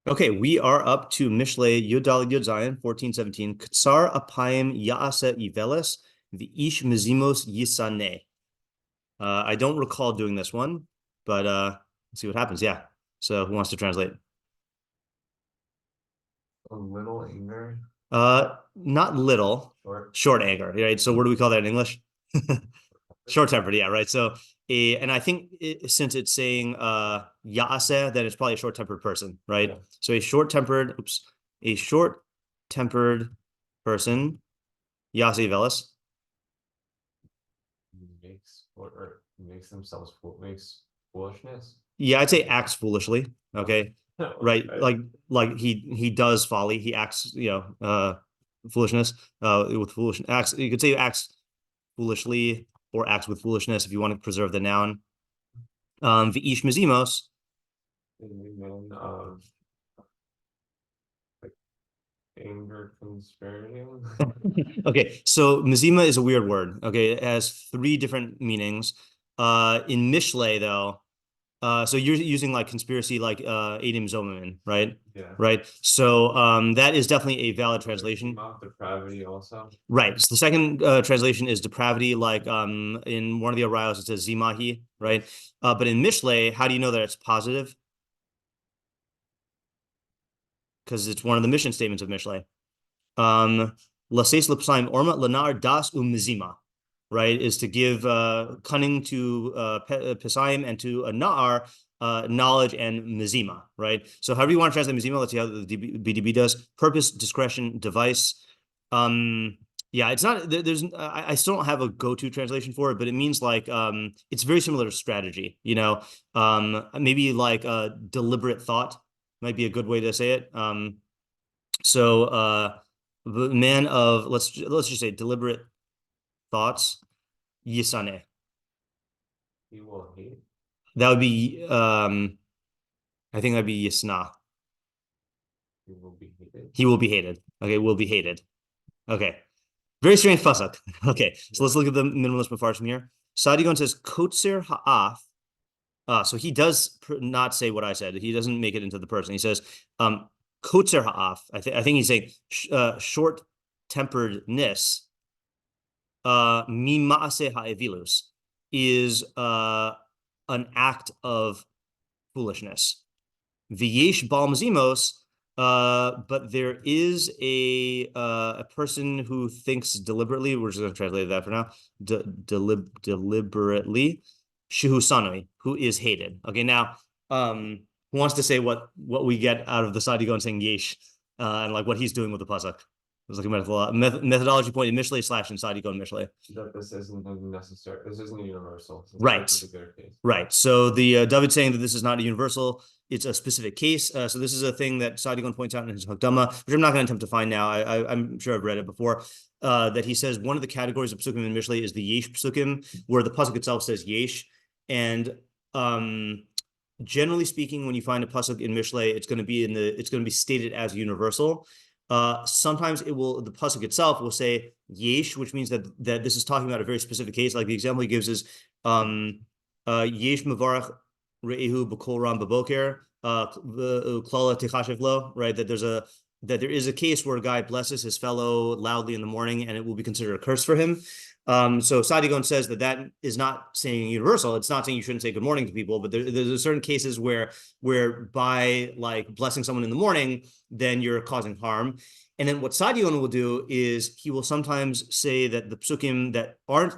Okay, we are up to Mishlei Yudal Yud Zion 1417. Ktsar apayim yaase iveles v'ish mezimos yisane. I don't recall doing this one, but let's see what happens. Yeah. So who wants to translate? A little anger. Not little. Short anger. Right. So what do we call that in English? Short-tempered, yeah, right. So, and I think since it's saying yaase, then it's probably a short-tempered person, right? Yeah. So a short-tempered person, yaase velas. Makes themselves makes foolishness. Yeah, I'd say acts foolishly. Okay, right. Like he does folly. He acts, foolishness. With foolish acts, you could say acts foolishly or acts with foolishness if you want to preserve the noun. V'ish mezimos. Anger conspiring. Okay, so mezima is a weird word. Okay, it has three different meanings. In Mishlei, though, so you're using like conspiracy, like Adim Zomamin, right? Yeah. Right. So that is definitely a valid translation. Depravity also. Right. So the second translation is depravity, like in one of the Arayos it says zimahi, right? But in Mishlei, how do you know that it's positive? Because it's one of the mission statements of Mishlei. Laseis lepsaim orma lanar das umizima, right? Is to give cunning to Pesayim and to a Na'ar knowledge and mizima, right? So however you want to translate mizima, let's see how the BDB does. Purpose, discretion, device. Yeah, it's not, I still don't have a go-to translation for it, but it means like, it's very similar to strategy, maybe like a deliberate thought might be a good way to say it. So the man of, let's just say deliberate thoughts, Yisane. He will hate. That would be I think that'd be Yisna. He will be hated. He will be hated. Okay, will be hated. Okay. Very strange pasuk. Okay, so let's look at the minimalist meforshim here. Saadia Gaon says Kotzer ha'af. So he does not say what I said. He doesn't make it into the person. He says Kotzer ha'af. I think he's saying short-temperedness. Mima'ase ha'evilus is an act of foolishness. V'yesh bal mazimos, but there is a person who thinks deliberately. We're just going to translate that for now. Deliberately, shehu sanoi, who is hated. Okay, now who wants to say what we get out of the Saadia Gaon saying yesh and like what he's doing with the pasuk? There's like a methodology point in Mishlei / in Saadia Gaon Mishlei. That this isn't necessary. This isn't universal. Right. Right. So the David saying that this is not a universal, it's a specific case. So this is a thing that Saadia Gaon points out in his Hakdama, which I'm not going to attempt to find now. I'm sure I've read it before. That he says one of the categories of pasukim in Mishlei is the yesh pasukim, where the pasuk itself says yesh, and generally speaking, when you find a pasuk in Mishlei, it's going to be stated as universal. Sometimes the pasuk itself will say yesh, which means that this is talking about a very specific case. Like the example he gives is yesh mevarach re'ehu b'kol ram b'boker klala tichashev lo, right? That there is a case where a guy blesses his fellow loudly in the morning and it will be considered a curse for him. So Saadia Gaon says that is not saying universal. It's not saying you shouldn't say good morning to people, but there's certain cases where by like blessing someone in the morning, then you're causing harm. And then what Saadia Gaon will do is he will sometimes say that the psukim that aren't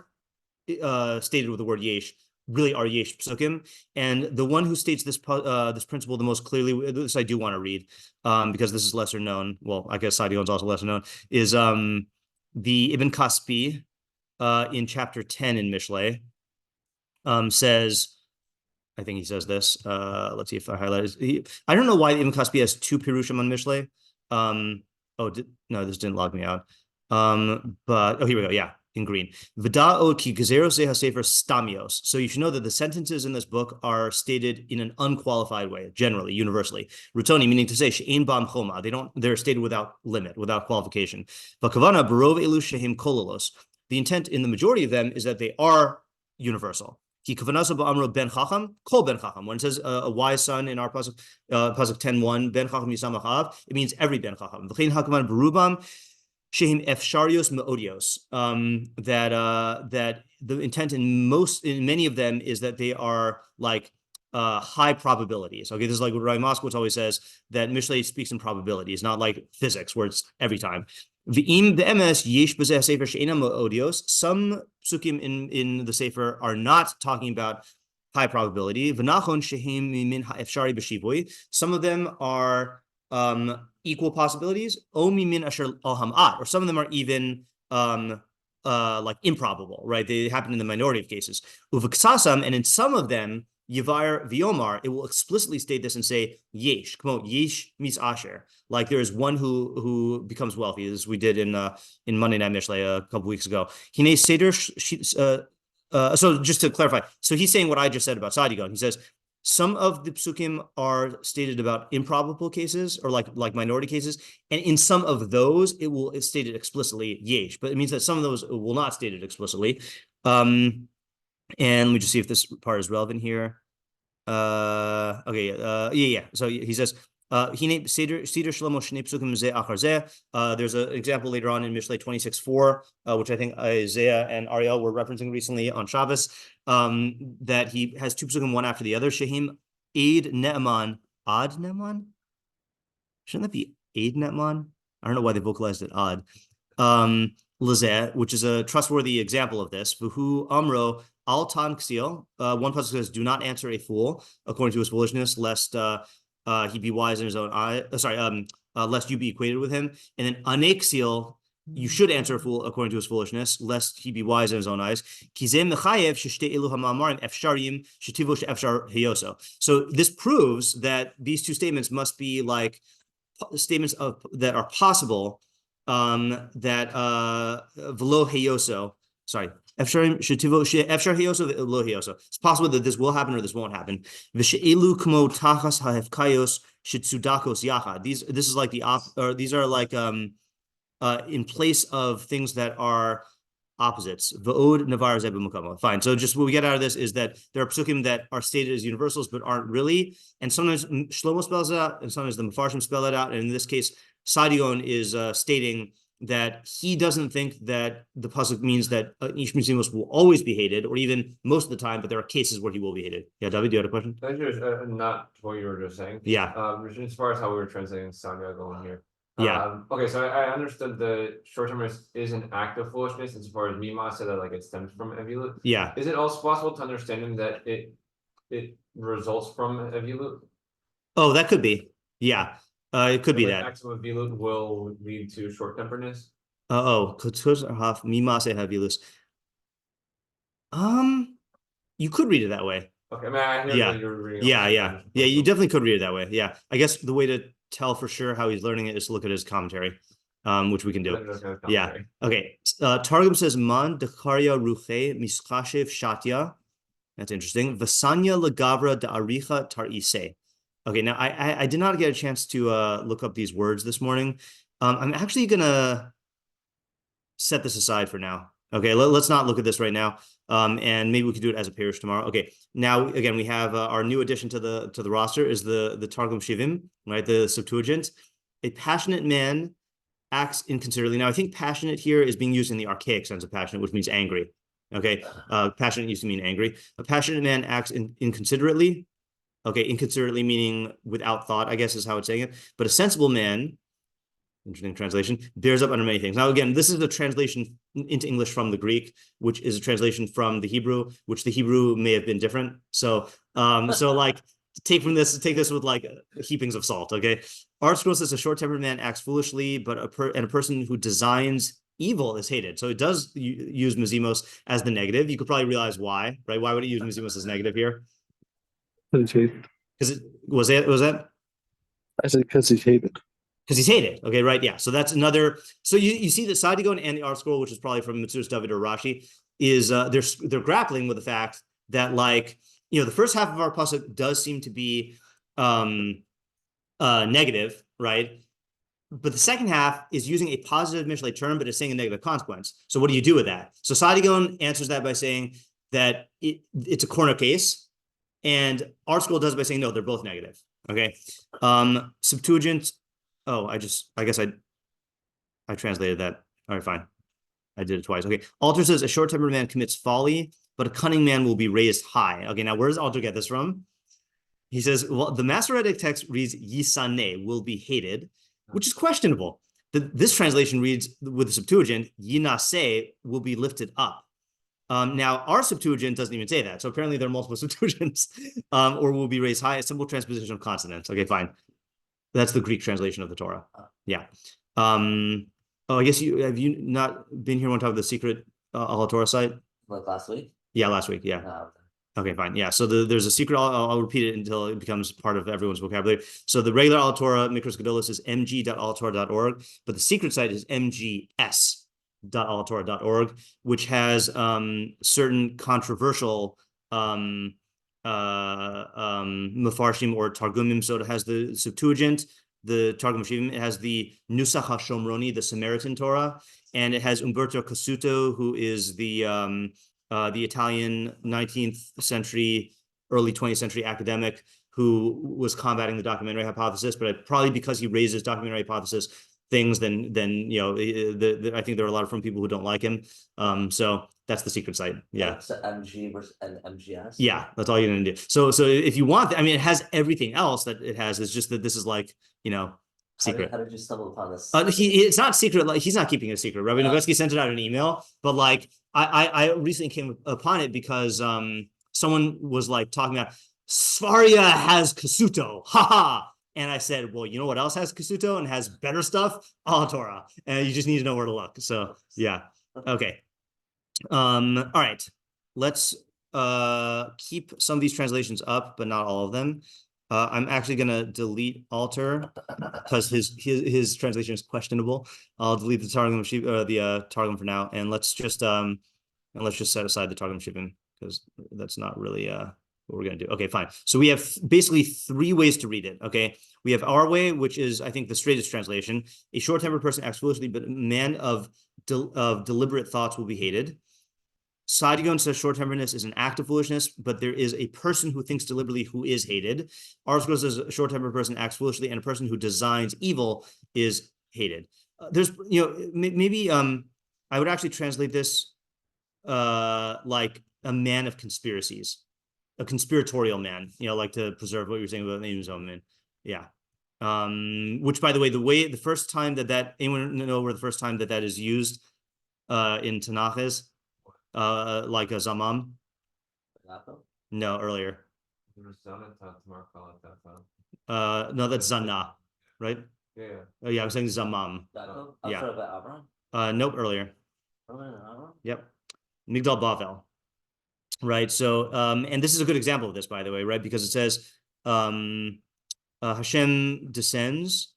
stated with the word yesh really are yesh psukim. And the one who states this principle the most clearly, this I do want to read because this is lesser known. Well, I guess Saadia Gaon is also lesser known, is the Ibn Kesfy in chapter 10 in Mishlei says, I think he says this. Let's see if I highlight it. I don't know why Ibn Kesfy has two pirushim on Mishlei. No, this didn't log me out. But here we go. Yeah, in green. V'da'o ki gezeros sefer stamios. So you should know that the sentences in this book are stated in an unqualified way, generally, universally. Rutoni, meaning to say she'ein bam choma. They're stated without limit, without qualification. V'kavana barov elu shehim kololos. The intent in the majority of them is that they are universal. ben chacham, kol ben chacham. When it says a wise son in our pasuk 10:1, ben chacham yisam achav, it means every ben chacham. V'chein hakaman berubam shehim efsharios meodios. That the intent in many of them is that they are like high probabilities. Okay, this is like what Rabbi Moskowitz always says, that Mishlei speaks in probabilities, not like physics where it's every time. V'im be'emes yesh b'zeh sefer she'ena meodios. Some psukim in the sefer are not talking about high probability. V'nachon shehim min ha'efshari b'shivui. Some of them are equal possibilities. O mimin asher al ham'at, or some of them are even like improbable, right? They happen in the minority of cases. Uv'ksasam, and in some of them, Yivar Viomar, it will explicitly state this and say yesh, come on, yesh mis asher. Like there is one who becomes wealthy, as we did in Monday Night Mishlei a couple weeks ago. Hine seder. So just to clarify, so he's saying what I just said about Saadia Gaon. He says some of the psukim are stated about improbable cases or like minority cases, and in some of those it's stated explicitly yesh, but it means that some of those will not state it explicitly. And let me just see if this part is relevant here. Okay, yeah. So he says, there's an example later on in Mishlei 26:4, which I think Isaiah and Ariel were referencing recently on Shabbos, that he has two psukim one after the other. Shehim Eid Ne'eman Ad Ne'eman. Shouldn't that be Eid Ne'eman? I don't know why they vocalized it odd. Lezeh, which is a trustworthy example of this. Vuhu Amro Al Tan Ksil. One pasuk says, "Do not answer a fool according to his foolishness, lest he be wise in his own eye." Lest you be equated with him. And then Aneksil, you should answer a fool according to his foolishness, lest he be wise in his own eyes. So this proves that these two statements must be like statements that are possible. That v'lo heyoso. Sorry. It's possible that this will happen or this won't happen. This is like these are like in place of things that are opposites. Fine. So just what we get out of this is that there are psukim that are stated as universals but aren't really, and sometimes Shlomo spells it out, and sometimes the meforshim spell it out. And in this case, Saadia Gaon is stating that he doesn't think that the pasuk means that Ish Mizimos will always be hated, or even most of the time, but there are cases where he will be hated. Yeah, David, do you have a question? Not what you were just saying. Yeah. As far as how we were translating Saadia Gaon here. Yeah. Okay, so I understood the short-termist is an act of foolishness as far as Mima said that like it stems from Evilut. Yeah. Is it also possible to understand him that it results from Evilut? Oh, that could be. Yeah. It could be like that. Acts of Evilut will lead to short-temperedness. You could read it that way. Okay, I mean, I hear that you're reading. Yeah. You definitely could read it that way. Yeah, I guess the way to tell for sure how he's learning it is to look at his commentary, which we can do. Yeah. Okay. Targum says man dekaria ruche miskashev shatya. That's interesting. Vasanya legavra da'aricha tarise. Okay, now I did not get a chance to look up these words this morning. I'm actually gonna set this aside for now. Okay, let's not look at this right now. And maybe we could do it as a פירוש tomorrow. Okay, now again we have our new addition to the roster is the Targum Shivim, right? The Septuagint. A passionate man acts inconsiderately. Now I think passionate here is being used in the archaic sense of passionate, which means angry. Okay, passionate used to mean angry. A passionate man acts inconsiderately. Okay, inconsiderately meaning without thought, I guess is how it's saying it. But a sensible man, interesting translation, bears up under many things. Now, again, this is a translation into English from the Greek, which is a translation from the Hebrew, which the Hebrew may have been different. So like take this with like heapings of salt. Okay, ArtScroll says a short-tempered man acts foolishly, but a person who designs evil is hated. So it does use mizimos as the negative. You could probably realize why, right? Why would it use mizimos as negative here? Because he's hated. Because was that? I said because he's hated. Because he's hated. Okay, right? Yeah. So that's another. So you see that Saadia Gaon and the ArtScroll, which is probably from Metzudas David or Rashi, is they're grappling with the fact that like the first half of our pasuk does seem to be negative, right? But the second half is using a positive Mishlei term, but it's saying a negative consequence. So what do you do with that? So Saadia Gaon answers that by saying that it's a corner case, and our school does it by saying no, they're both negative. Okay. Septuagint. Oh, I guess I translated that. All right, fine. I did it twice. Okay. Alter says a short-tempered man commits folly, but a cunning man will be raised high. Okay, now where does Alter get this from? He says, well, the Masoretic text reads Yisaneh, will be hated, which is questionable. This translation reads with the Septuagint, Yinaseh, will be lifted up. Now, our Septuagint doesn't even say that. So apparently there are multiple Septuagints, or will be raised high, a simple transposition of consonants. Okay, fine. That's the Greek translation of the Torah. Yeah. Oh, I guess have you not been here one time with the secret Al Torah site? Like last week? Yeah, last week. Yeah. No. Okay, fine. Yeah. So there's a secret. I'll repeat it until it becomes part of everyone's vocabulary. So the regular Al Torah, Mikros Gedolos, is mg.altorah.org, but the secret site is mgs.altorah.org, which has certain controversial meforshim or targumim. So it has the Septuagint, the Targum Shivim, it has the Nusach HaShomroni, the Samaritan Torah, and it has Umberto Cassuto, who is the Italian 19th century, early 20th century academic who was combating the documentary hypothesis, but probably because he raises documentary hypothesis things, then you know, I think there are a lot of people who don't like him. So that's the secret site. Yeah. So MG versus and MGS. Yeah, that's all you're gonna do. So if you want, I mean, it has everything else that it has. It's just that this is like, you know, secret. How did you stumble upon this? It's not secret. Like, he's not keeping it a secret. Revino Novetzky sent it out in an email, but like I recently came upon it because someone was like talking about Svaria has Kasuto, haha. And I said, well, you know what else has Kasuto and has better stuff? Al Torah. And you just need to know where to look. So yeah. Okay. All right. Let's keep some of these translations up, but not all of them. I'm actually gonna delete Alter because his translation is questionable. I'll delete the Targum Targum for now, and let's just set aside the Targum Shivim because that's not really what we're gonna do. Okay, fine. So we have basically three ways to read it. Okay, we have our way, which is I think the straightest translation. A short-tempered person acts foolishly, but a man of deliberate thoughts will be hated. Saadia Gaon says short-temperedness is an act of foolishness, but there is a person who thinks deliberately who is hated. Article says a short-tempered person acts foolishly, and a person who designs evil is hated. There's, you know, maybe I would actually translate this like a man of conspiracies, a conspiratorial man, you know, like to preserve what you're saying about the own man. Yeah. Which, by the way, the first time that anyone know where the first time that is used in Tanakh is? Like a zamam? No, earlier. No, that's zana, right? Yeah. Oh yeah, I was saying zamam. Yeah. Nope, earlier. Yep. Migdal Bavel. Right. So and this is a good example of this, by the way, right? Because it says Hashem descends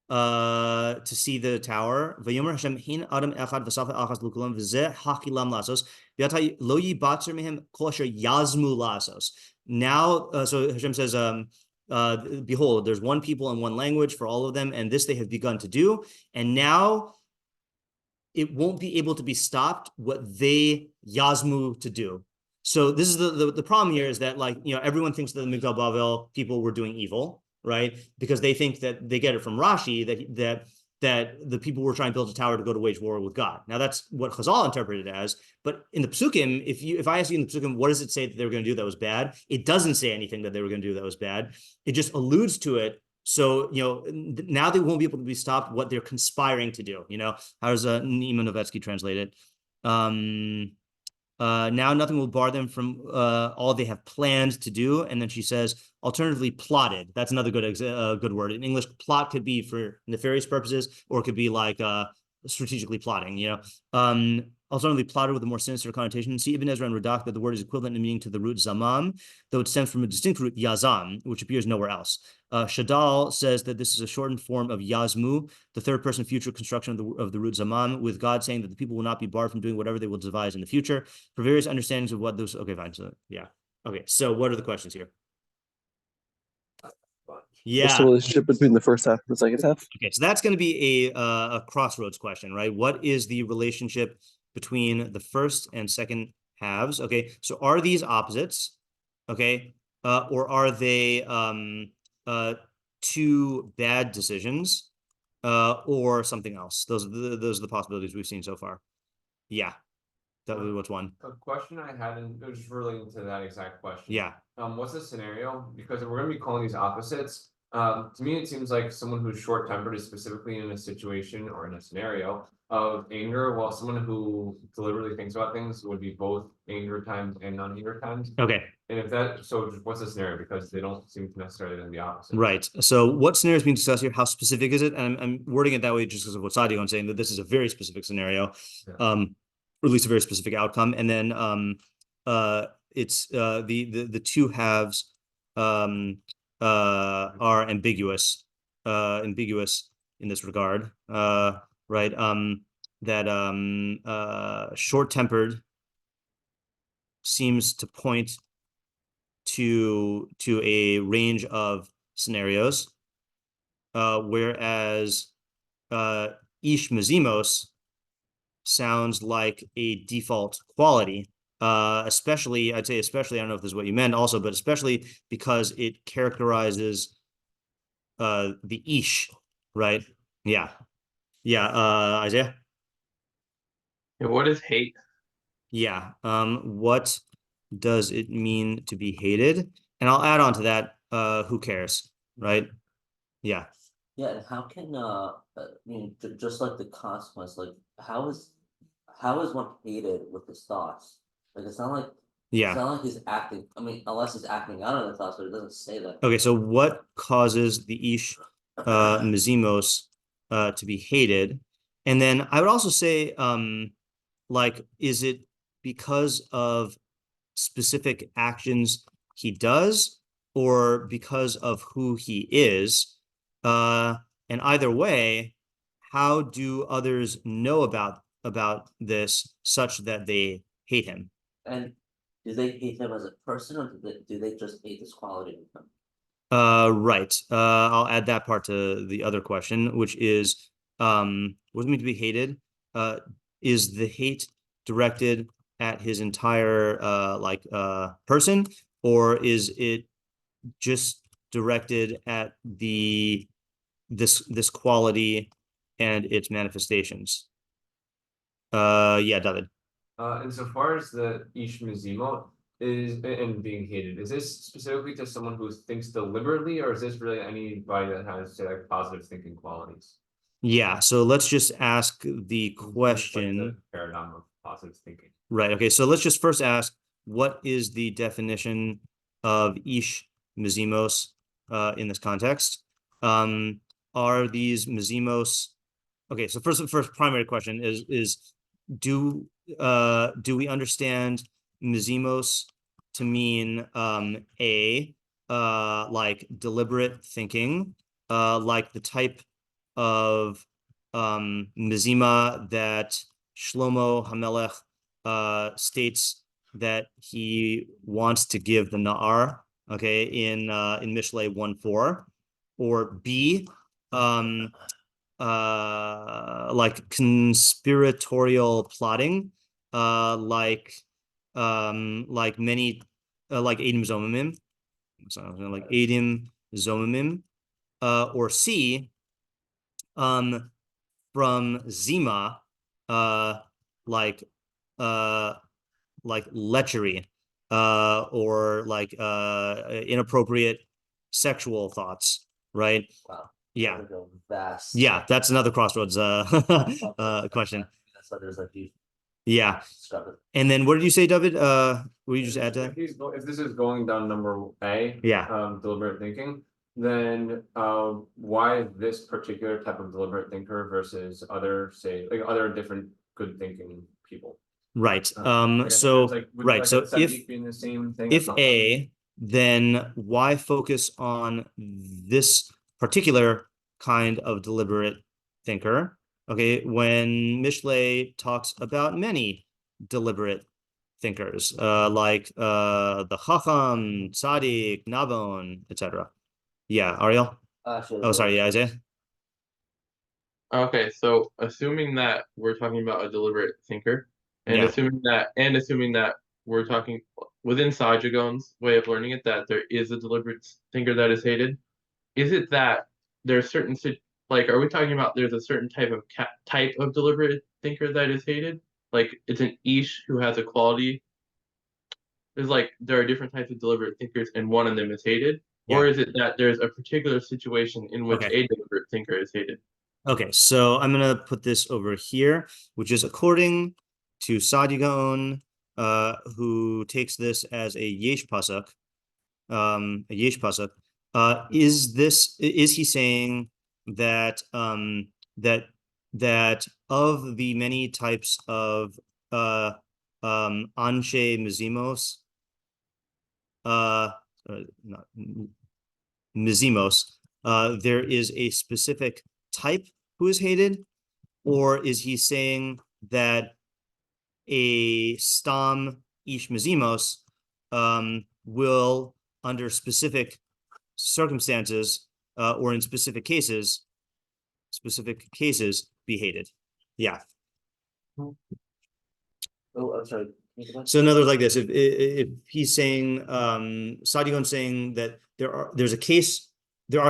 to see the tower. Vayomer Hashem hin adam echad v'safa achas lukulam v'zeh hakilam lasos v'yatay lo yibatzer mehem kol asher yazmu lasos. Now, so Hashem says, behold, there's one people and one language for all of them, and this they have begun to do, and now it won't be able to be stopped what they yazmu to do. So this is the problem here is that, like, you know, everyone thinks that the Migdal Bavel people were doing evil, right? Because they think that they get it from Rashi that the people were trying to build a tower to go to wage war with God. Now that's what Chazal interpreted it as. But in the Psukim, if I ask you in the Psukim, what does it say that they were going to do that was bad? It doesn't say anything that they were going to do that was bad. It just alludes to it. So, you know, now they won't be able to be stopped what they're conspiring to do. You know, how does Nima Novetzky translate it? Now nothing will bar them from all they have planned to do. And then she says, alternatively, plotted. That's another good word. In English, plot could be for nefarious purposes, or it could be like strategically plotting, you know. Alternatively, plotted with a more sinister connotation. See Ibn Ezra and Radak that the word is equivalent in meaning to the root zamam, though it stems from a distinct root yazam, which appears nowhere else. Shadal says that this is a shortened form of yazmu, the third person future construction of the root zamam, with God saying that the people will not be barred from doing whatever they will devise in the future. For various understandings of what those, okay, fine, so yeah. Okay, so what are the questions here? Yeah. What's the relationship between the first half and the second half? Okay, so that's going to be a crossroads question, right? What is the relationship between the first and second halves. Okay, so are these opposites? Okay, or are they two bad decisions, or something else? Those are the possibilities we've seen so far. Yeah, that was what's one. A question I had, and it was just relating to that exact question. Yeah. What's the scenario? Because if we're gonna be calling these opposites, to me, it seems like someone who's short-tempered is specifically in a situation or in a scenario of anger, while someone who deliberately thinks about things would be both anger times and non-anger times. Okay. And if that, so what's the scenario? Because they don't seem to necessarily be opposite. Right. So what scenario is being discussed here? How specific is it? And I'm wording it that way just because of what Saadia Gaon saying, that this is a very specific scenario, or at least a very specific outcome. And then it's the two halves are ambiguous in this regard. Right. That short-tempered seems to point to a range of scenarios, whereas ish mezimos sounds like a default quality, especially, I'd say especially, I don't know if this is what you meant also, but especially because it characterizes the ish, right? Yeah. Isaiah? Yeah, what is hate? Yeah. What does it mean to be hated? And I'll add on to that, who cares, right? Yeah. Yeah, and how can just like the consequence, like how is one hated with his thoughts? Like it's not like he's acting. I mean, unless he's acting out of the thoughts, but it doesn't say that. Okay, so what causes the ish mezimos to be hated? And then I would also say, like, is it because of specific actions he does, or because of who he is? And either way, how do others know about this such that they hate him? And do they hate him as a person, or do they just hate his quality with him? Right. I'll add that part to the other question, which is, what does it mean to be hated? Is the hate directed at his entire person, or is it just directed at this quality and its manifestations? Yeah, David. Insofar as the ish mezimot is and being hated, is this specifically to someone who thinks deliberately, or is this really anybody that has, say, like positive thinking qualities? Yeah, so let's just ask the question. Like the paradigm of positive thinking. Right. Okay. So let's just first ask, what is the definition of ish mezimos in this context? Are these mezimos? Okay. So first primary question is do we understand mezimos to mean like deliberate thinking, like the type of mezima that Shlomo HaMelech states that he wants to give the Na'ar, okay, in Mishlei 1:4, or B, like conspiratorial plotting, like many, like Edim Zomimim, like Edim Zomimim, or C, from Zima, like lechery, or like inappropriate sexual thoughts, right? Wow. Yeah. Vast. Yeah, that's another crossroads question. That's why there's like you. Yeah. And then what did you say, David? Will you just add to that? If this is going down number A, deliberate thinking, then why this particular type of deliberate thinker versus other, say, like other different good thinking people? Right. So right. So if A, then why focus on this particular kind of deliberate thinker? Okay, when Mishlei talks about many deliberate thinkers, like the Chacham, Tzaddik, Nabon, etc. Yeah, Ariel? Oh, sorry, yeah, Isaiah? Okay, so assuming that we're talking about a deliberate thinker, and assuming that we're talking within Saadia Gaon's way of learning it, that there is a deliberate thinker that is hated. Is it that there's certain like, are we talking about there's a certain type of deliberate thinker that is hated? Like it's an ish who has a quality. There's like there are different types of deliberate thinkers, and one of them is hated. Or is it that there's a particular situation in which a deliberate thinker is hated? Okay, so I'm gonna put this over here, which is according to Saadia Gaon, who takes this as a yesh pasuk, is he saying that that of the many types of anshe mizimos, not mizimos, there is a specific type who is hated, or is he saying that a stam ish mizimos will, under specific circumstances or in specific cases, be hated? Yeah. Oh, I'm sorry. So in other words, like this, if he's saying, Saadia Gaon saying that there are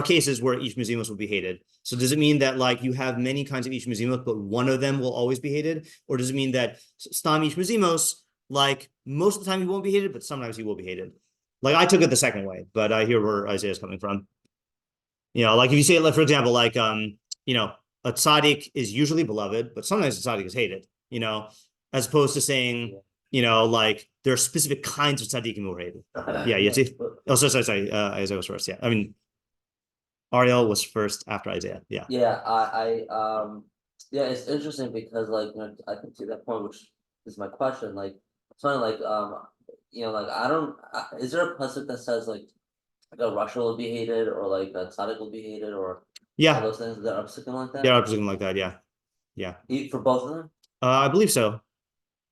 cases where ish mizimos will be hated. So does it mean that like you have many kinds of ish mizimos, but one of them will always be hated? Or does it mean that stam ish mizimos, like most of the time he won't be hated, but sometimes he will be hated? Like I took it the second way, but I hear where Isaiah's coming from. You know, like if you say, like, for example, like, you know, a tzaddik is usually beloved, but sometimes a tzaddik is hated, you know, as opposed to saying, you know, like there are specific kinds of tzaddikim who are hated. Yeah, you see? Oh, sorry. Isaiah was first. Yeah, I mean, Ariel was first after Isaiah. Yeah. Yeah, yeah, it's interesting because like I can see that point, which is my question. Like, it's funny, like like I don't. Is there a pasuk that says like a Russia will be hated, or like a tzaddik will be hated, or all those things that are something like that? Yeah, something like that. Yeah. For both of them? I believe so.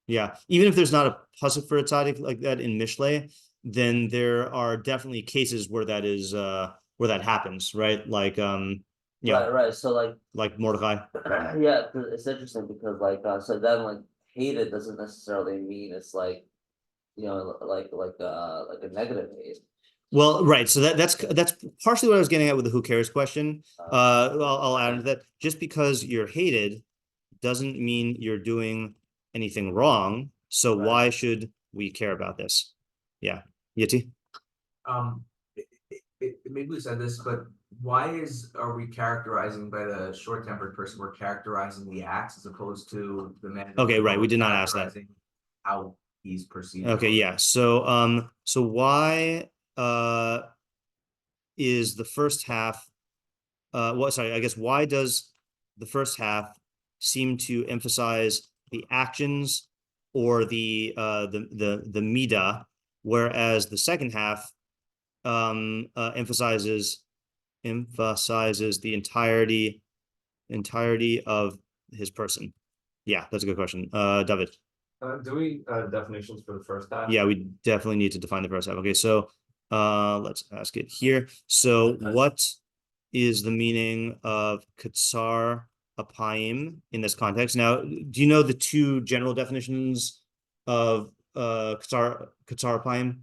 Yeah, even if there's not a pasuk for a tzaddik like that in Mishlei, then there are definitely cases where that is where that happens, right? Like right. So like Mordechai. Yeah, it's interesting because like so then like hated doesn't necessarily mean it's like like a negative hate. Well, right. So that's partially what I was getting at with the who cares question. I'll add into that. Just because you're hated doesn't mean you're doing anything wrong. So why should we care about this? Yeah, Yeti. Maybe we said this, but why are we characterizing by the short-tempered person? We're characterizing the acts as opposed to the man. Okay, right. We did not ask that. How he's perceived. Okay, yeah. So so why is the first half I guess why does the first half seem to emphasize the actions or the midah, whereas the second half emphasizes the entirety of his person? Yeah, that's a good question. David. Do we definitions for the first half? Yeah, we definitely need to define the first half. Okay, so let's ask it here. So what is the meaning of katsar apayim in this context? Now, do you know the two general definitions of katsar apayim?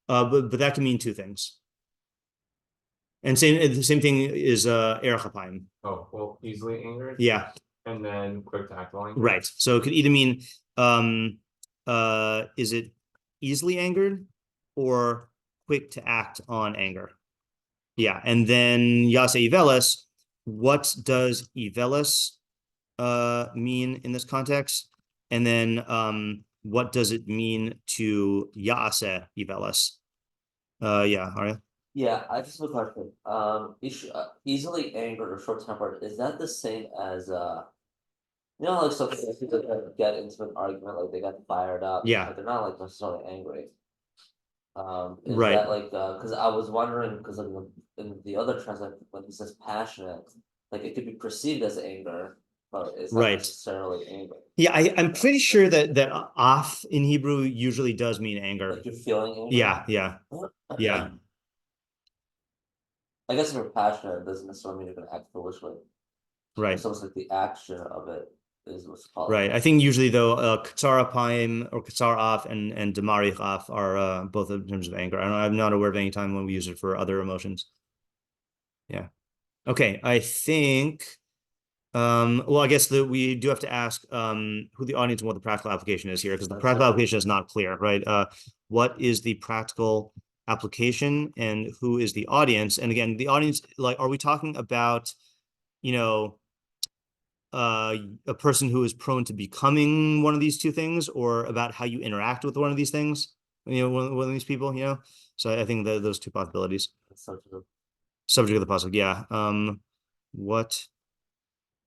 But that can mean two things. And the same thing is erech apayim. Oh, well, easily angered. Yeah. And then quick to act on. Right. So it could either mean is it easily angered or quick to act on anger? Yeah. And then yase ivelis, what does ivelis mean in this context? And then what does it mean to yase ivelis? Yeah, Arya. Yeah, I just have a question. Easily angered or short-tempered, is that the same as like something that people get into an argument, like they got fired up. Yeah. But they're not like necessarily angry. Is Right. that like because I was wondering because in the other translation when he says passionate, like it could be perceived as anger, but it's not necessarily anger. Yeah, I'm pretty sure that af in Hebrew usually does mean anger. Like you're feeling anger. Yeah. I guess if you're passionate, it doesn't necessarily mean you're gonna act foolishly. Right. It's almost like the action of it is what's called. Right. I think usually though, katsar apayim or katsar af and demarich af are both in terms of anger. I'm not aware of any time when we use it for other emotions. Yeah. Okay. I think. Well, I guess that we do have to ask who the audience and what the practical application is here, because the practical application is not clear, right? What is the practical application and who is the audience? And again, the audience, like, are we talking about, a person who is prone to becoming one of these two things, or about how you interact with one of these things? One of these people, So I think that those two possibilities. Subject of the pasuk, yeah. What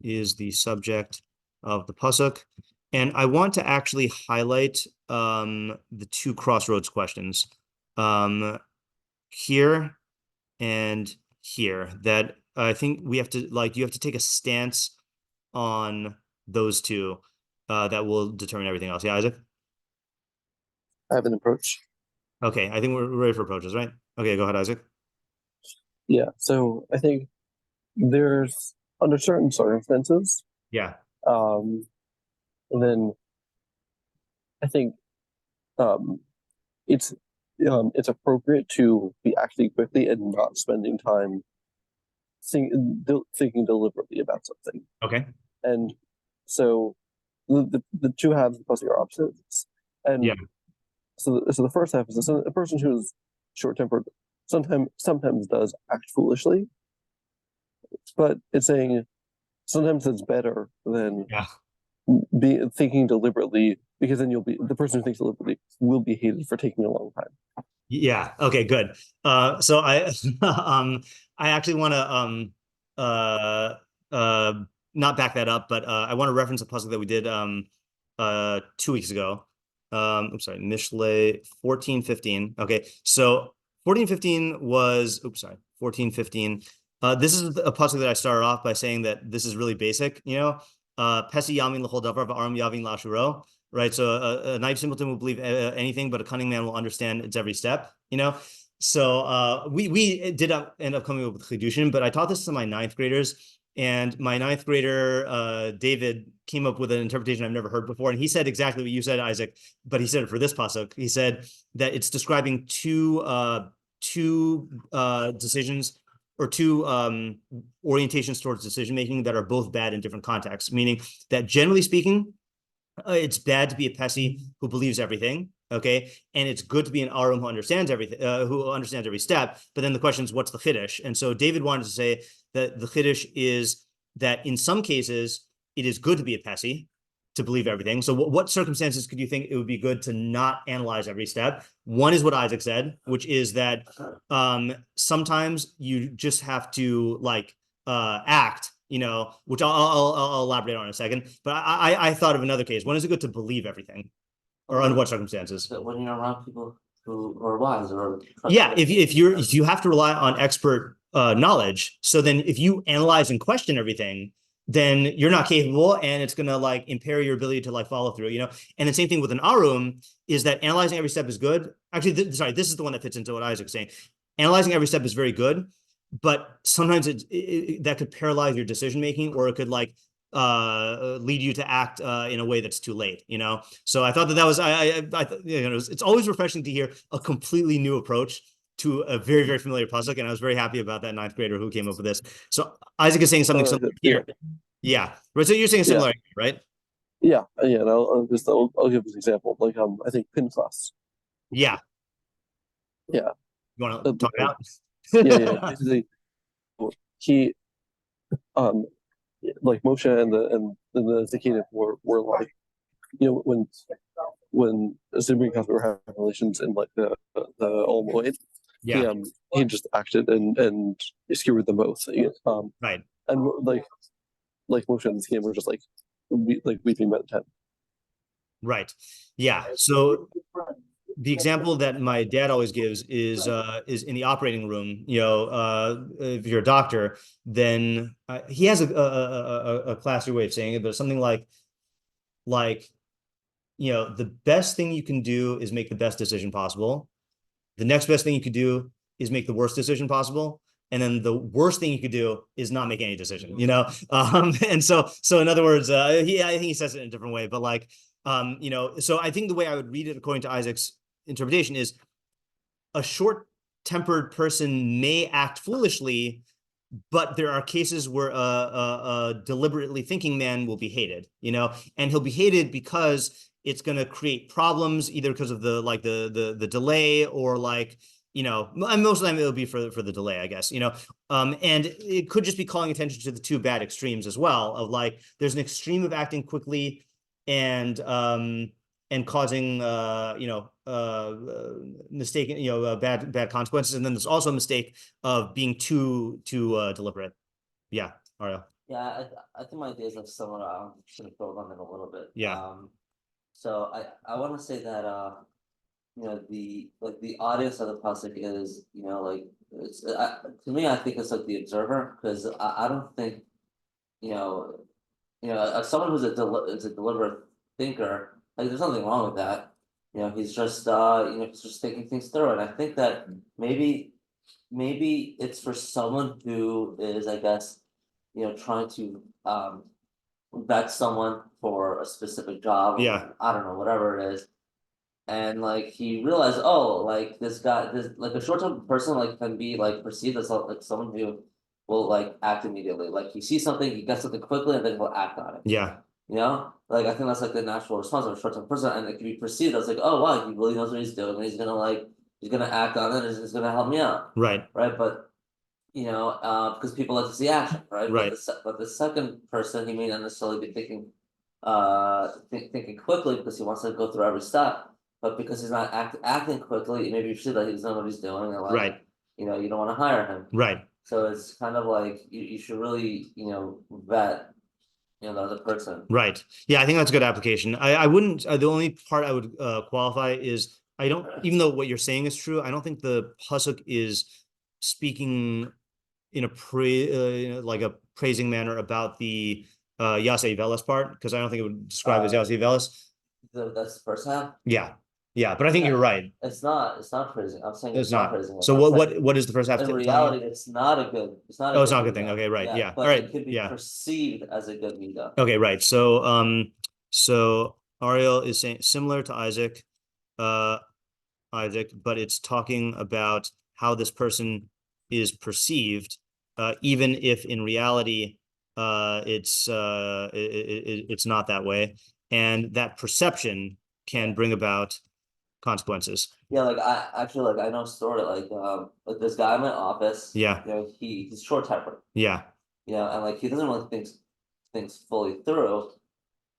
is the subject of the pasuk? And I want to actually highlight the two crossroads questions here and here, that I think we have to, you have to take a stance on those two that will determine everything else. Yeah, Isaac? I have an approach. Okay, I think we're ready for approaches, right? Okay, go ahead, Isaac. Yeah, so I think there's, under certain circumstances, yeah, and then I think it's appropriate to be acting quickly and not spending time thinking deliberately about something. Okay. And so the two halves of the puzzle are opposites. And yeah. So the first half is a person who is short-tempered sometimes does act foolishly, but it's saying sometimes it's better than thinking deliberately, because then the person who thinks deliberately will be hated for taking a long time. Yeah. Okay, good. So I I actually want to not back that up, but I want to reference a puzzle that we did 2 weeks ago. I'm sorry, Mishlei 14:15. Okay, so 14:15 was 14:15. This is a puzzle that I started off by saying that this is really basic, Pesi yamin l'chol davar v'aram yavin la'ashuro. Right, so a naive simpleton will believe anything, but a cunning man will understand its every step. So we did end up coming up with chidushim, but I taught this to my 9th graders, and my 9th grader David came up with an interpretation I've never heard before, and he said exactly what you said, Isaac, but he said it for this pasuk. He said that it's describing two decisions, or two orientations towards decision making that are both bad in different contexts. Meaning that generally speaking, it's bad to be a Pesi who believes everything, okay? And it's good to be an Arum who understands everything, who understands every step. But then the question is, what's the Chiddush? And so David wanted to say that the Chiddush is that in some cases, it is good to be a Pesi, to believe everything. So what circumstances could you think it would be good to not analyze every step? One is what Isaac said, which is that sometimes you just have to act, which I'll elaborate on in a second. But I thought of another case. When is it good to believe everything, or under what circumstances? When you're around people who are wise, or if you have to rely on expert knowledge, so then if you analyze and question everything, then you're not capable, and it's gonna impair your ability to follow through. And the same thing with an Arum is that analyzing every step is good. Actually, this is the one that fits into what Isaac's saying. Analyzing every step is very good, but sometimes that could paralyze your decision making, or it could lead you to act in a way that's too late. So I thought that was it's always refreshing to hear a completely new approach to a very, very familiar pasuk, and I was very happy about that 9th grader who came up with this. So Isaac is saying something similar here. Yeah, right. So you're saying similar, right? Yeah, and I'll give this example. I think Pinchas. Yeah. Yeah. You want to talk about? Yeah. Basically, he, Moshe and the Zakina were when Zimri and Cuthbert were having relations in the Old Moed, he just acted and skewered them both. Right. And Moshe and Zakina were just weeping by the time. Right. Yeah. So the example that my dad always gives is in the operating room. If you're a doctor, then he has a classy way of saying it, but something like the best thing you can do is make the best decision possible. The next best thing you could do is make the worst decision possible. And then the worst thing you could do is not make any decision, and so in other words, I think he says it in a different way, but like, so I think the way I would read it according to Isaac's interpretation is a short-tempered person may act foolishly, but there are cases where a deliberately thinking man will be hated, and he'll be hated because it's going to create problems, either because of the delay, or like, and most of the time it'll be for the delay, I guess, and it could just be calling attention to the two bad extremes as well, of like, there's an extreme of acting quickly and causing mistaken, bad consequences, and then there's also a mistake of being too deliberate. Yeah, Ariel. Yeah, I think my ideas are similar. I'm just gonna build on it a little bit. Yeah. So I want to say that the audience of the pasuk is, it's to me, I think it's like the observer, because I don't think someone who's is a deliberate thinker, like, there's nothing wrong with that. He's just he's just thinking things through. And I think that maybe it's for someone who is, I guess, trying to vet someone for a specific job. Yeah. I don't know, whatever it is. And like, he realized, oh, like, this like a short-term person, like, can be like perceived as like someone who will like act immediately. Like, he sees something, he gets something quickly, and then he'll act on it. Yeah. Like, I think that's like the natural response of a short-term person, and it can be perceived as like, oh wow, he really knows what he's doing, and he's gonna act on it, and he's gonna help me out. Right. But because people like to see action, right? Right. But the second person, he may not necessarily be thinking thinking quickly because he wants to go through every step, but because he's not acting quickly, maybe you see that he's knows what he's doing, and like, right. You don't want to hire him. Right. So it's kind of like you should really vet the other person. Right. Yeah, I think that's a good application. I wouldn't, the only part I would qualify is, I don't, even though what you're saying is true, I don't think the pasuk is speaking in a like a praising manner about the Yasei Velas part, because I don't think it would describe as Yasei Velas. That's the first half. Yeah, but I think you're right. It's not praising. I'm saying It's not not praising. So what is the first half? In reality, it's not a good. It's not. Oh, it's not a good thing. Okay, right. Yeah. But all right. It could be perceived as a good midah. Okay, right. So Ariel is saying similar to Isaac, but it's talking about how this person is perceived, even if in reality, it's not that way, and that perception can bring about consequences. Yeah, like I know a story, like this guy in my office. Yeah. He's short-tempered. Yeah. And like, he doesn't really think things fully through.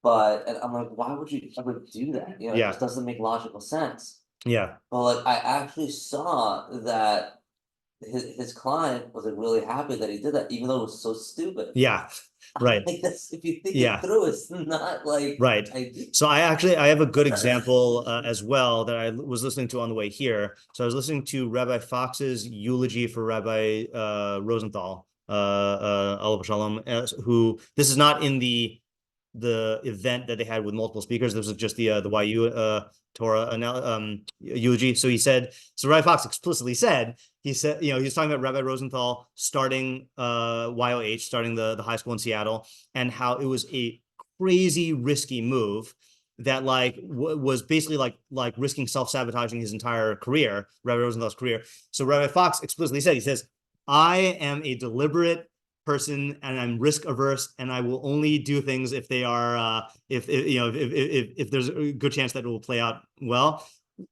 And I'm like, why would you ever do that? It just doesn't make logical sense. Yeah. But like, I actually saw that his client was like really happy that he did that, even though it was so stupid. Yeah. Right. Like, if you think it through, it's not like right. So I have a good example as well that I was listening to on the way here. So I was listening to Rabbi Fox's eulogy for Rabbi Rosenthal, Alav Shalom, who, this is not in the event that they had with multiple speakers. This was just the YU Torah eulogy. So Rabbi Fox explicitly said, he was talking about Rabbi Rosenthal starting YOH, starting the high school in Seattle, and how it was a crazy risky move that was basically like risking self-sabotaging his entire career, Rabbi Rosenthal's career. So Rabbi Fox explicitly said, he says, I am a deliberate person and I'm risk averse, and I will only do things if they are if there's a good chance that it will play out well,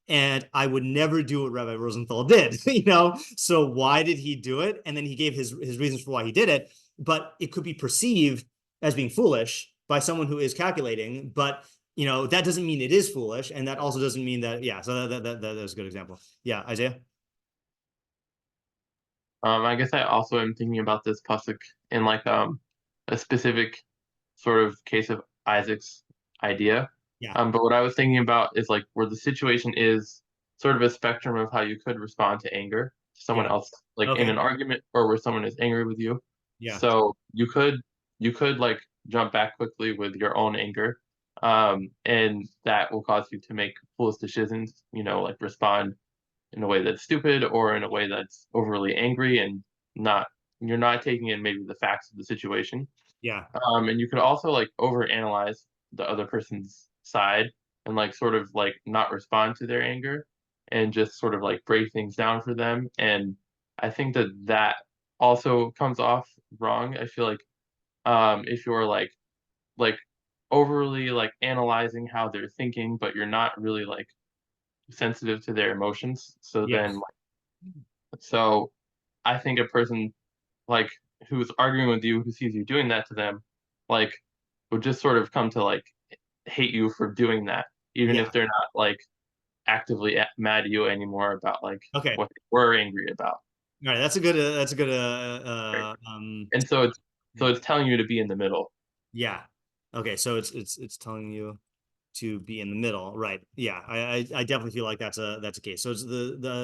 and I would never do what Rabbi Rosenthal did. So why did he do it? And then he gave his reasons for why he did it, but it could be perceived as being foolish by someone who is calculating, but that doesn't mean it is foolish, and that also doesn't mean that. So that is a good example. Isaiah. I guess I also am thinking about this pasuk in like a specific sort of case of Isaac's idea. But what I was thinking about is like where the situation is sort of a spectrum of how you could respond to anger to someone else, like in an argument, or where someone is angry with you. So you could like jump back quickly with your own anger, and that will cause you to make foolish decisions. Like respond in a way that's stupid or in a way that's overly angry and you're not taking in maybe the facts of the situation. Yeah. And you could also like overanalyze the other person's side and like sort of like not respond to their anger and just sort of like break things down for them. And I think that also comes off wrong. I feel like if you're like overly like analyzing how they're thinking, but you're not really like sensitive to their emotions. So then so I think a person like who's arguing with you, who sees you doing that to them, like would just sort of come to like hate you for doing that, even if they're not like actively mad at you anymore about like what they were angry about. All right, that's a good right. And so it's telling you to be in the middle. Yeah. Okay, so it's telling you to be in the middle, right? Yeah, I definitely feel like that's a case. So it's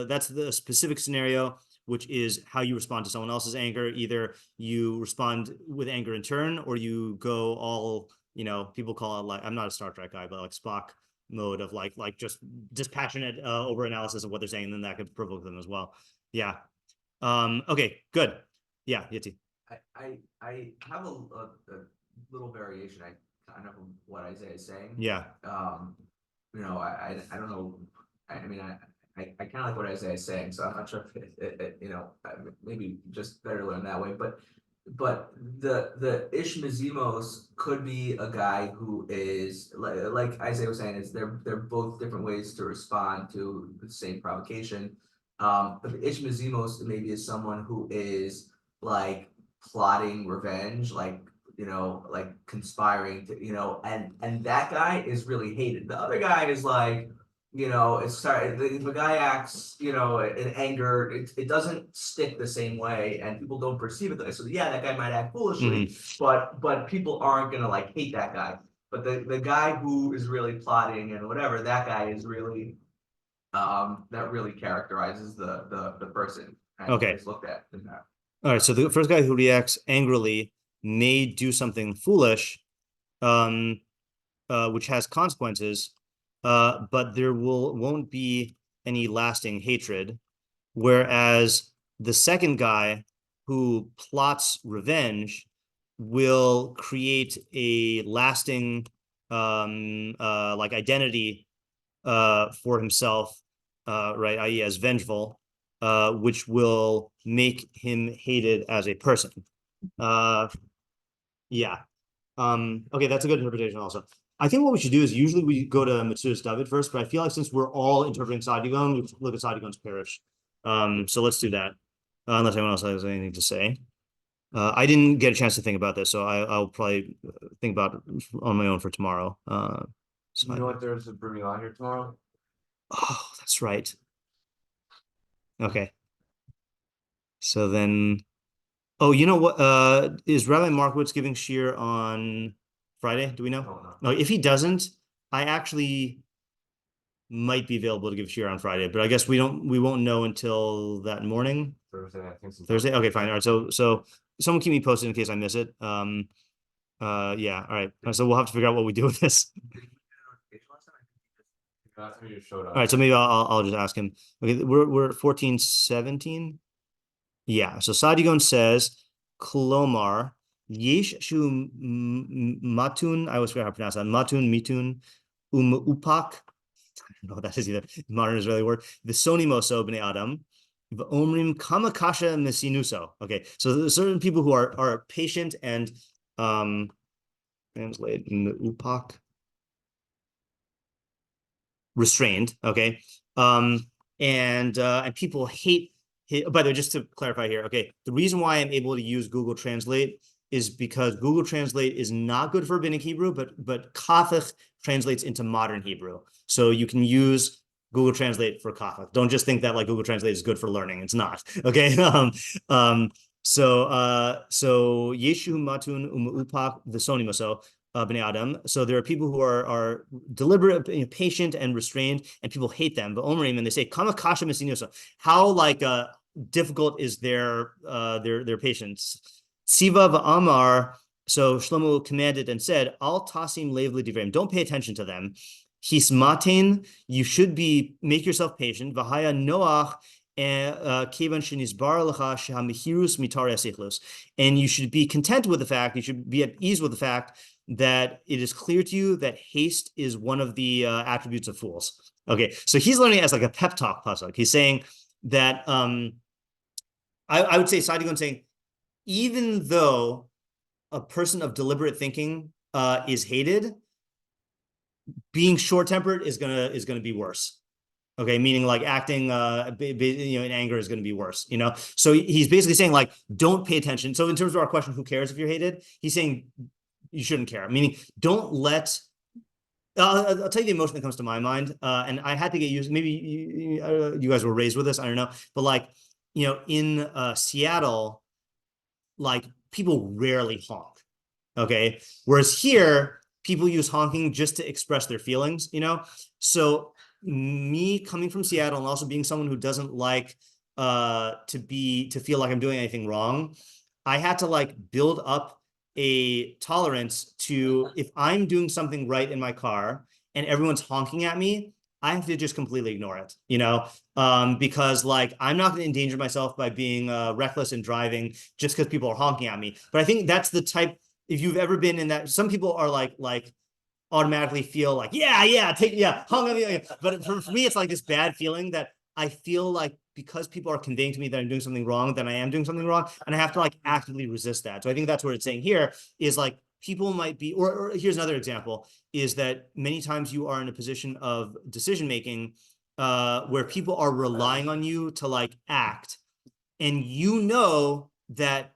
that's the specific scenario, which is how you respond to someone else's anger. Either you respond with anger in turn, or you go all, people call it, like, I'm not a Star Trek guy, but like Spock mode of like just dispassionate over analysis of what they're saying, and then that could provoke them as well. Yeah. Okay, good. Yeah, Yeti. I have a little variation. I kind of what Isaiah is saying. Yeah. I don't know. I mean, I kind of like what Isaiah is saying, so I'm not sure if it maybe just better learn that way. But the Ishmazimos could be a guy who is like Isaiah was saying, is they're both different ways to respond to the same provocation. But the Ishmazimos maybe is someone who is like plotting revenge, like conspiring to, and that guy is really hated. The other guy is like, it's sorry, the guy acts, in anger. It doesn't stick the same way, and people don't perceive it. So yeah, that guy might act foolishly, but people aren't gonna like hate that guy. But the guy who is really plotting and whatever, that guy is really, that really characterizes the person. Okay. Looked at in that. All right, so the first guy who reacts angrily may do something foolish, which has consequences, but there won't be any lasting hatred. Whereas the second guy who plots revenge will create a lasting like identity for himself, right, i.e. as vengeful, which will make him hated as a person. Yeah. Okay, that's a good interpretation also. I think what we should do is usually we go to Matsuda's David first, but I feel like since we're all interpreting Saadia Gaon, we look at Saadia Gaon's פירוש. So let's do that, unless anyone else has anything to say. I didn't get a chance to think about this, so I'll probably think about it on my own for tomorrow. You know what? There's a Remiel on here tomorrow. Oh, that's right. Okay. So then, oh, you know what? Is Rabbi Markowitz giving shiur on Friday? Do we know? No, if he doesn't, I actually might be available to give shiur on Friday, but I guess we won't know until that morning. Thursday, I think. Thursday. Okay, fine. All right. So someone keep me posted in case I miss it. Yeah. All right. So we'll have to figure out what we do with this. That's when you showed up. All right. So maybe I'll just ask him. Okay, we're at 14:17. Yeah. So Saadia Gaon says, Klomar, yesh shu matun, I always forget how to pronounce that, matun, mitun, upak, I don't know what that is either, modern Israeli word, Visonimoso b'nei Adam, v'omrim kamakasha mesinuso. Okay, so there's certain people who are patient and, translate, upak, restrained, okay, and people hate. By the way, just to clarify here, okay, the reason why I'm able to use Google Translate is because Google Translate is not good for Rabbinic Hebrew, but Kathach translates into modern Hebrew. So you can use Google Translate for Kathach. Don't just think that like Google Translate is good for learning. It's not. Okay. So Yeshu Matun Upak Visonimaso b'nei Adam. So there are people who are deliberate, patient and restrained, and people hate them. But Omrim, and they say, Kama kasha mesinoso. How like difficult is their patience? Siva v'amar. So Shlomo commanded and said, Al tasim lev l'divrei. Don't pay attention to them. Hismatin. You should make yourself patient. V'haya noach. and you should be content with the fact, you should be at ease with the fact that it is clear to you that haste is one of the attributes of fools. Okay, so he's learning it as like a pep talk pasuk. He's saying that I would say Saadia Gaon saying, even though a person of deliberate thinking is hated, being short-tempered is gonna be worse. Okay, meaning like acting in anger is going to be worse, so he's basically saying like don't pay attention. So in terms of our question, who cares if you're hated, he's saying you shouldn't care, meaning don't let I'll tell you the emotion that comes to my mind, and I had to get used, maybe you guys were raised with this, I don't know, but like in Seattle, like people rarely honk, okay, whereas here people use honking just to express their feelings, so me coming from Seattle and also being someone who doesn't like to feel like I'm doing anything wrong, I had to like build up a tolerance to, if I'm doing something right in my car and everyone's honking at me, I have to just completely ignore it, because like I'm not going to endanger myself by being reckless in driving just because people are honking at me. But I think that's the type, if you've ever been in that, some people are like automatically feel like, honk at me. But for me, it's like this bad feeling that I feel like because people are conveying to me that I'm doing something wrong, then I am doing something wrong, and I have to like actively resist that. So I think that's what it's saying here is like people might be, or here's another example, is that many times you are in a position of decision making where people are relying on you to like act, and that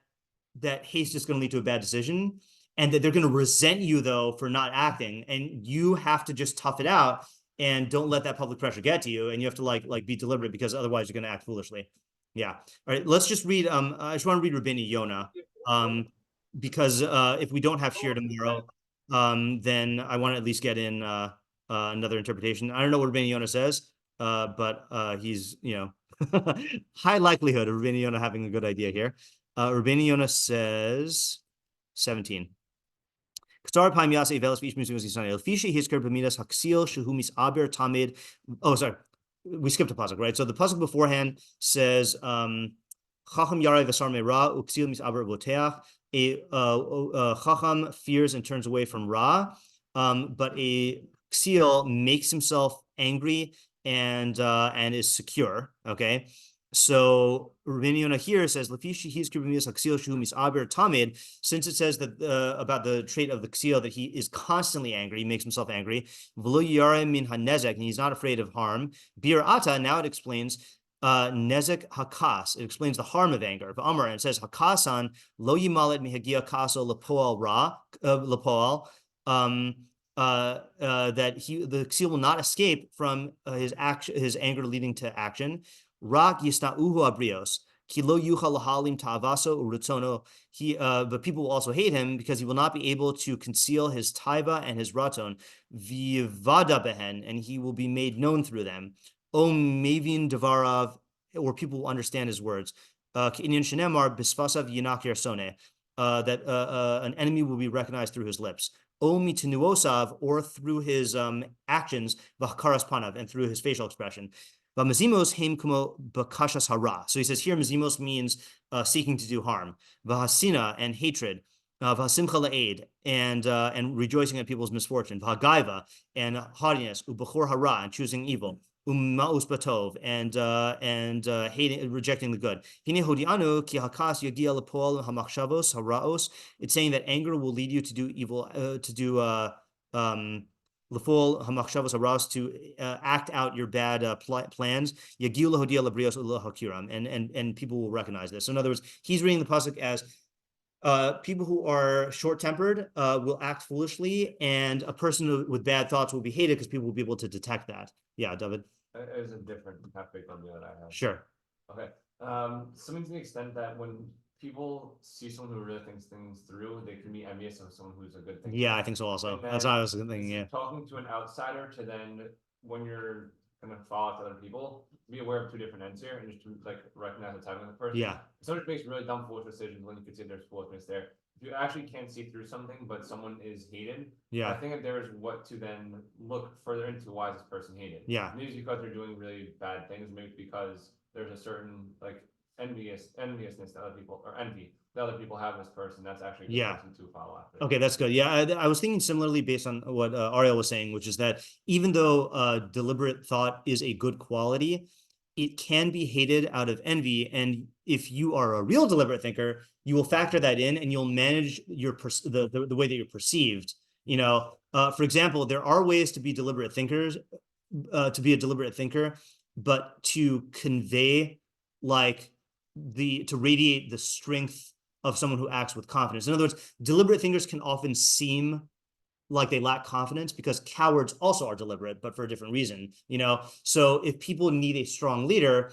haste is going to lead to a bad decision, and that they're going to resent you though for not acting, and you have to just tough it out and don't let that public pressure get to you, and you have to like be deliberate, because otherwise you're going to act foolishly. Yeah. All right, let's just read I just want to read Rביnu Yona, because if we don't have shiur tomorrow, then I want to at least get in another interpretation. I don't know what Rביnu Yona says, but he's high likelihood of Rביnu Yona having a good idea here. Rביnu Yona says 17. Oh, sorry. We skipped a pasuk, right? So the pasuk beforehand says, Chacham yarai v'sar me'ra uksil misaber boteach. A chacham fears and turns away from ra, but a ksil makes himself angry and is secure. Okay. So Rביnu Yona here says, since it says that about the trait of the ksil that he is constantly angry, he makes himself angry, and he's not afraid of harm. Bir ata, now it explains nezek hakas. It explains the harm of anger. And it says hakasan lo yimalet mihagia kaso lepoal ra lepoal. That the ksil will not escape from his anger leading to action. Rak yisna'uhu abrios, ki lo yuchal lahalim ta'avaso urutzono. But people will also hate him because he will not be able to conceal his taiva and his raton. V'vada behen, and he will be made known through them. O mevin devarav, or people will understand his words. K'inyan shenemar bisfasav yinak yarsone, that an enemy will be recognized through his lips. O mitinuosav, or through his actions, v'hakaras panav, and through his facial expression. So he says here mezimos means seeking to do harm. V'hasina, and hatred. V'hasimcha la'ed, and rejoicing at people's misfortune. V'hagaiva, and haughtiness. U'bechor hara, and choosing evil. U'ma'us batov, and hating, rejecting the good. Hine hodianu ki hakas yagia lepol hamachshavos haraos. It's saying that anger will lead you to do evil, Lefol hamachshavos haras, to act out your bad plans. Yagiu lahodia labrios ulahakiram, and people will recognize this. So in other words, he's reading the pasuk as people who are short-tempered will act foolishly, and a person with bad thoughts will be hated because people will be able to detect that. Yeah, David. There's a different topic on the other I have. Sure. Okay. Something to the extent that when people see someone who really thinks things through, they can be envious of someone who's a good thinker. Yeah, I think so also. That's what I was thinking, yeah. Talking to an outsider to then, when you're going to follow up to other people, be aware of two different ends here and just to like recognize the type of the person. Yeah. Someone makes really dumb, foolish decisions when you can see there's foolishness there. If you actually can't see through something, but someone is hated, I think that there's what to then look further into why is this person hated. Yeah. Maybe it's because they're doing really bad things, maybe it's because there's a certain like enviousness to other people, or envy that other people have this person. That's actually a good person to follow after. Okay, that's good. Yeah, I was thinking similarly based on what Ariel was saying, which is that even though deliberate thought is a good quality, it can be hated out of envy. And if you are a real deliberate thinker, you will factor that in, and you'll manage your the way that you're perceived. For example, there are ways to be deliberate thinkers, to be a deliberate thinker, but to convey to radiate the strength of someone who acts with confidence. In other words, deliberate thinkers can often seem like they lack confidence because cowards also are deliberate, but for a different reason, So if people need a strong leader,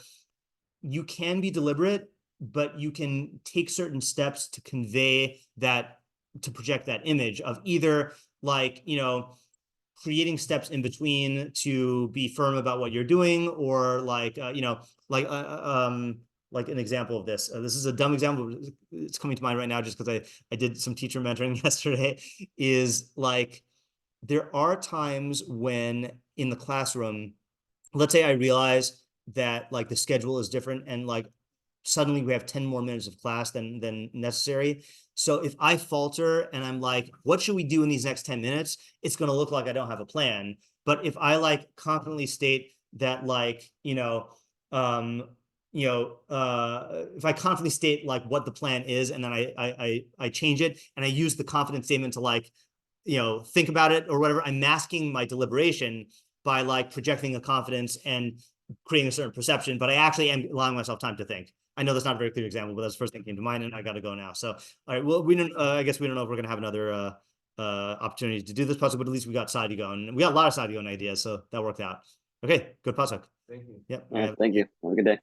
you can be deliberate, but you can take certain steps to convey that, to project that image of either creating steps in between to be firm about what you're doing, or like an example of this. This is a dumb example. It's coming to mind right now just because I did some teacher mentoring yesterday. Is like, there are times when in the classroom, let's say I realize that like the schedule is different, and like suddenly we have 10 more minutes of class than necessary. So if I falter and I'm like, what should we do in these next 10 minutes? It's going to look like I don't have a plan. But if I confidently state that if I confidently state what the plan is, and then I change it, and I use the confident statement to think about it or whatever, I'm masking my deliberation by projecting a confidence and creating a certain perception, but I actually am allowing myself time to think. I know that's not a very clear example, but that's the first thing that came to mind, and I got to go now. So, all right, well, I guess we don't know if we're going to have another opportunity to do this pasuk, but at least we got Saadia Gaon. We got a lot of Saadia Gaon ideas, so that worked out. Okay, good pasuk. Thank you. Yep. All right, thank you. Have a good day.